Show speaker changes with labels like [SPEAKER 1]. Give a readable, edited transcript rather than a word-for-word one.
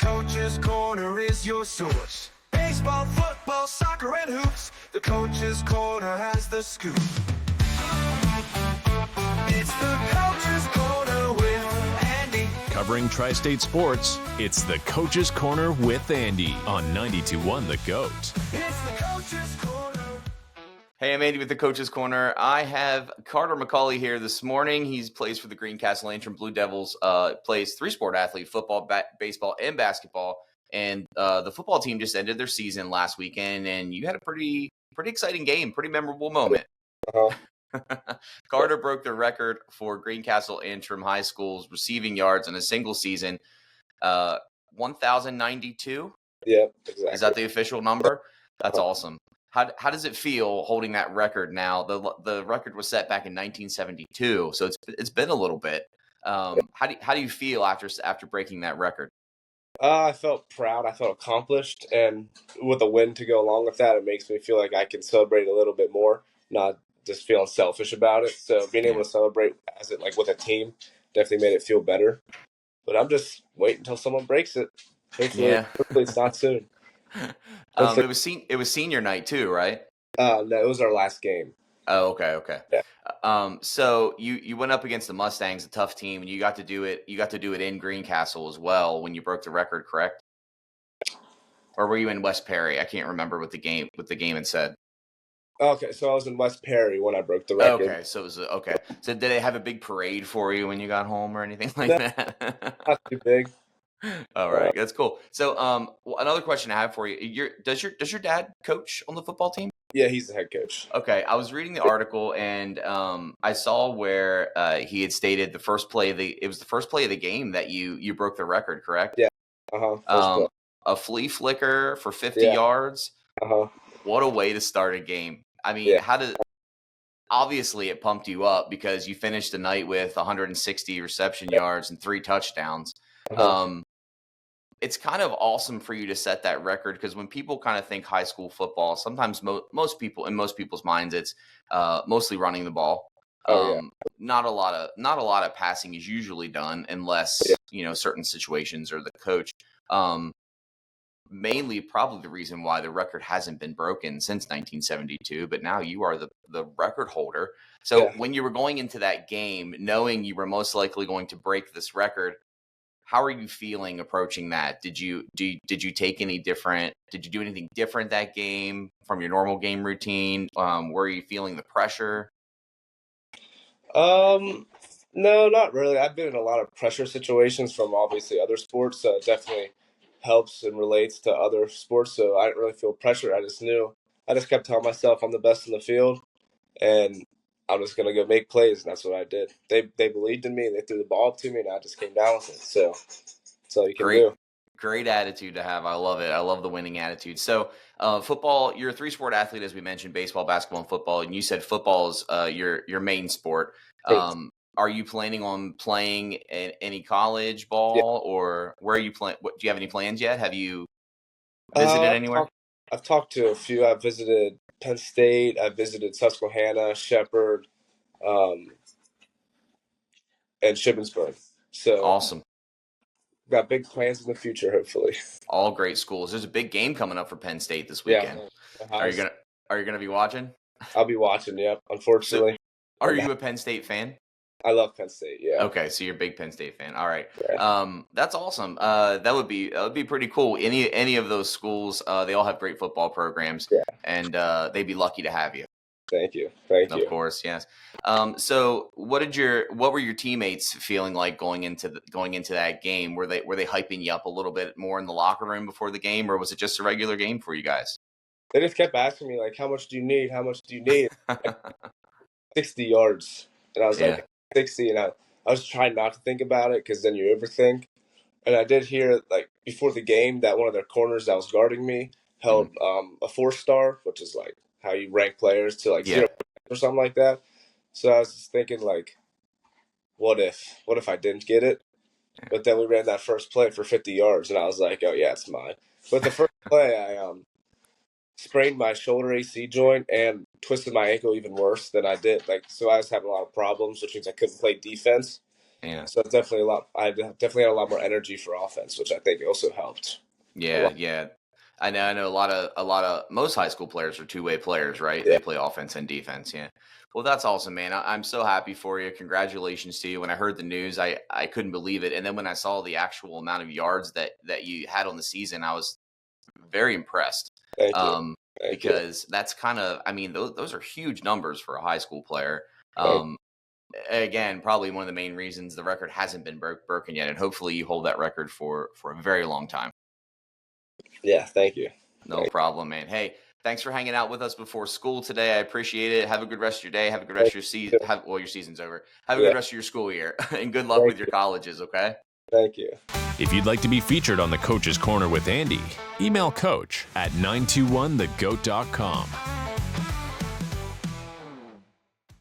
[SPEAKER 1] Coach's Corner is your source. Baseball, football, soccer, and hoops. The Coach's Corner has the scoop. It's the Coach's Corner with Andy.
[SPEAKER 2] Covering Tri-State sports, it's the Coach's Corner with Andy on 92.1 The GOAT.
[SPEAKER 1] It's the Coach's Corner.
[SPEAKER 3] Hey, I'm Andy with the Coach's Corner. I have Carter McCauley here this morning. He plays for the Greencastle Antrim Blue Devils, plays three-sport athlete, football, baseball, and basketball. And the football team just ended their season last weekend, and you had a pretty exciting game, pretty memorable moment. Carter broke the record for Greencastle Antrim High School's receiving yards in a single season, 1,092.
[SPEAKER 4] Yeah, exactly.
[SPEAKER 3] Is that the official number? That's awesome. How does it feel holding that record now? The record was set back in 1972, so it's been a little bit. How do you feel after breaking that record?
[SPEAKER 4] I felt proud. I felt accomplished, and with a win to go along with that, it makes me feel like I can celebrate a little bit more, not just feeling selfish about it. So being able to celebrate as it with a team definitely made it feel better. But I'm just waiting until someone breaks it. Hopefully it's not soon.
[SPEAKER 3] It was senior night too, right?
[SPEAKER 4] No, it was our last game.
[SPEAKER 3] Oh, okay.
[SPEAKER 4] Yeah.
[SPEAKER 3] So you went up against the Mustangs, a tough team, and you got to do it in Greencastle as well when you broke the record, correct? Or were you in West Perry? I can't remember what the game had said.
[SPEAKER 4] Okay, so I was in West Perry when I broke the record.
[SPEAKER 3] Okay, so it was okay. So did they have a big parade for you when you got home or anything like that?
[SPEAKER 4] Not too big.
[SPEAKER 3] All right, that's cool. So another question I have for you: does your dad coach on the football team?
[SPEAKER 4] Yeah, he's the head coach.
[SPEAKER 3] Okay, I was reading the article and I saw where he had stated the first play of the game that you broke the record, correct?
[SPEAKER 4] Yeah.
[SPEAKER 3] A flea flicker for 50 yards. What a way to start a game. I mean, obviously it pumped you up because you finished the night with 160 reception yards and 3 touchdowns. It's kind of awesome for you to set that record because when people kind of think high school football, sometimes most people's minds, it's mostly running the ball. Not a lot of passing is usually done unless certain situations or the coach. Mainly, probably the reason why the record hasn't been broken since 1972, but now you are the record holder. So when you were going into that game, knowing you were most likely going to break this record, how are you feeling approaching that? Did you take any different? Did you do anything different that game from your normal game routine? Were you feeling the pressure?
[SPEAKER 4] No, not really. I've been in a lot of pressure situations from obviously other sports, so it definitely helps and relates to other sports. So I didn't really feel pressure. I just kept telling myself I'm the best in the field, and I'm just gonna go make plays, and that's what I did. They believed in me, and they threw the ball up to me, and I just came down with it. So that's all you can do.
[SPEAKER 3] Great attitude to have. I love it. I love the winning attitude. So football, you're a 3-sport athlete, as we mentioned, baseball, basketball, and football, and you said football is your main sport. Are you planning on playing any college ball, or where are you playing? Do you have any plans yet? Have you visited anywhere?
[SPEAKER 4] I've talked to a few. I've visited Penn State. I've visited Susquehanna, Shepherd, and Shippensburg. So
[SPEAKER 3] awesome.
[SPEAKER 4] Got big plans in the future, hopefully.
[SPEAKER 3] All great schools. There's a big game coming up for Penn State this weekend.
[SPEAKER 4] Yeah.
[SPEAKER 3] Are you gonna be watching?
[SPEAKER 4] I'll be watching. Yep. Unfortunately.
[SPEAKER 3] So, are you a Penn State fan?
[SPEAKER 4] I love Penn State. Yeah.
[SPEAKER 3] Okay, so you're a big Penn State fan. All right.
[SPEAKER 4] Yeah.
[SPEAKER 3] That's awesome. That would be pretty cool. Any of those schools, they all have great football programs, and they'd be lucky to have you.
[SPEAKER 4] Thank you.
[SPEAKER 3] Of course, yes. So what were your teammates feeling like going into that game? Were they hyping you up a little bit more in the locker room before the game, or was it just a regular game for you guys?
[SPEAKER 4] They just kept asking me how much do you need? How much do you need? 60 yards, and I was like 60, and I was trying not to think about it because then you overthink. And I did hear before the game that one of their corners that was guarding me held a 4-star, which is how you rank players to 0 or something like that. So I was just thinking what if I didn't get it? But then we ran that first play for 50 yards, and I was like, oh yeah, it's mine. But the first play, I sprained my shoulder AC joint and twisted my ankle even worse than I did. So I was having a lot of problems, which means I couldn't play defense.
[SPEAKER 3] Yeah.
[SPEAKER 4] So it's definitely a lot. I definitely had a lot more energy for offense, which I think also helped.
[SPEAKER 3] Yeah, yeah. I know most high school players are two-way players, right?
[SPEAKER 4] Yeah,
[SPEAKER 3] They play offense and defense. Yeah. Well, that's awesome, man. I'm so happy for you. Congratulations to you. When I heard the news, I couldn't believe it. And then when I saw the actual amount of yards that you had on the season, I was very impressed.
[SPEAKER 4] thank you, thank you,
[SPEAKER 3] Because that's kind of, I mean, those are huge numbers for a high school player.
[SPEAKER 4] thank,
[SPEAKER 3] Again, probably one of the main reasons the record hasn't been broken yet, and hopefully you hold that record for a very long time.
[SPEAKER 4] yeah, thank you.
[SPEAKER 3] No problem, man. Hey, thanks for hanging out with us before school today. I appreciate it. Have a good rest of your day. Have a good rest of your season. Well, your season's over. Have a
[SPEAKER 4] Yeah,
[SPEAKER 3] good rest of your school year, and good luck
[SPEAKER 4] thank
[SPEAKER 3] with your
[SPEAKER 4] you,
[SPEAKER 3] colleges. Okay.
[SPEAKER 4] thank you.
[SPEAKER 2] If you'd like to be featured on the Coach's Corner with Andy, email coach at 921thegoat.com.